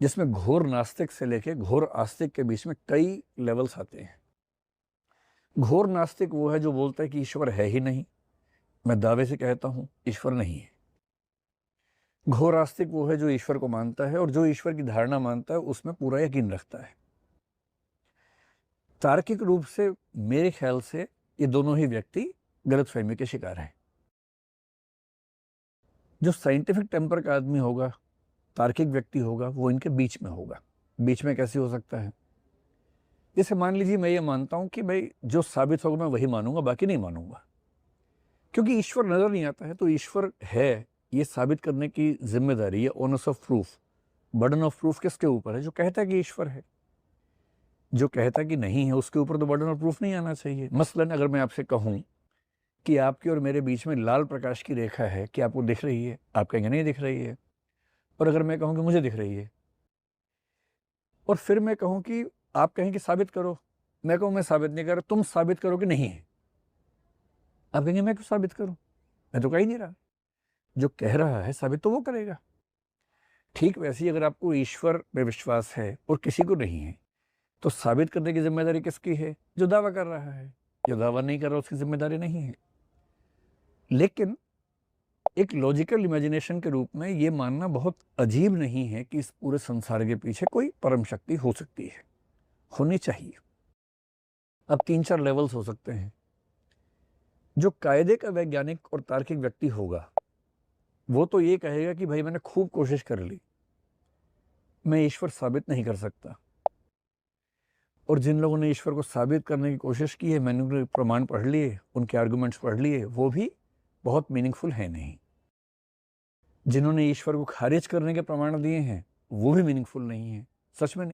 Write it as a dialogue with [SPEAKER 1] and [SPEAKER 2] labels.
[SPEAKER 1] जिसमें घोर नास्तिक से लेके घोर आस्तिक के बीच में कई लेवल्स आते हैं। घोर नास्तिक वो है जो बोलता है कि ईश्वर है ही नहीं। मैं दावे से कहता हूं ईश्वर नहीं है। घोर आस्तिक वो है जो ईश्वर को मानता है और जो ईश्वर की धारणा मानता है उसमें पूरा यकीन रखता है। तार्किक रूप से मेरे ख्याल से ये दोनों ही व्यक्ति गलतफहमी के शिकार हैं। जो साइंटिफिक टेम्पर का आदमी होगा, तार्किक व्यक्ति होगा, वो इनके बीच में होगा। बीच में कैसे हो सकता है? जैसे मान लीजिए मैं ये मानता हूं कि भाई जो साबित होगा मैं वही मानूंगा, बाकी नहीं मानूंगा, क्योंकि ईश्वर नजर नहीं आता है। तो ईश्वर है ये साबित करने की जिम्मेदारी है, honours of proof, burden of proof किसके ऊपर है? जो कहता है कि ईश्वर है। जो कहता है कि नहीं है उसके ऊपर तो बर्डन ऑफ प्रूफ नहीं आना चाहिए। मसलन अगर मैं आपसे कहूं कि आपके और मेरे बीच में लाल प्रकाश की रेखा है, कि आपको दिख रही है? आप कहेंगे नहीं दिख रही है। और अगर मैं कहूं कि मुझे दिख रही है, और फिर मैं कहूं कि आप कहें कि साबित करो, मैं कहूं मैं साबित नहीं कर रहा, तुम साबित करो कि नहीं है। आप कहेंगे मैं क्यों साबित करूं, मैं तो कह ही नहीं रहा। जो कह रहा है साबित तो वो करेगा। ठीक वैसे ही अगर आपको ईश्वर में विश्वास है और किसी को नहीं है, तो साबित करने की जिम्मेदारी किसकी है? जो दावा कर रहा है। जो दावा नहीं कर रहा उसकी जिम्मेदारी नहीं है। लेकिन एक लॉजिकल इमेजिनेशन के रूप में ये मानना बहुत अजीब नहीं है कि इस पूरे संसार के पीछे कोई परम शक्ति हो सकती है, होनी चाहिए। अब 3-4 लेवल्स हो सकते हैं। जो कायदे का वैज्ञानिक और तार्किक व्यक्ति होगा वो तो ये कहेगा कि भाई मैंने खूब कोशिश कर ली, मैं ईश्वर साबित नहीं कर सकता। और जिन लोगों ने ईश्वर को साबित करने की कोशिश की है, मैंने उनके प्रमाण पढ़ लिए, उनके आर्गुमेंट्स पढ़ लिए, वो भी बहुत मीनिंगफुल है नहीं। जिन्होंने ईश्वर को खारिज करने के प्रमाण दिए हैं वो भी मीनिंगफुल नहीं है। सच में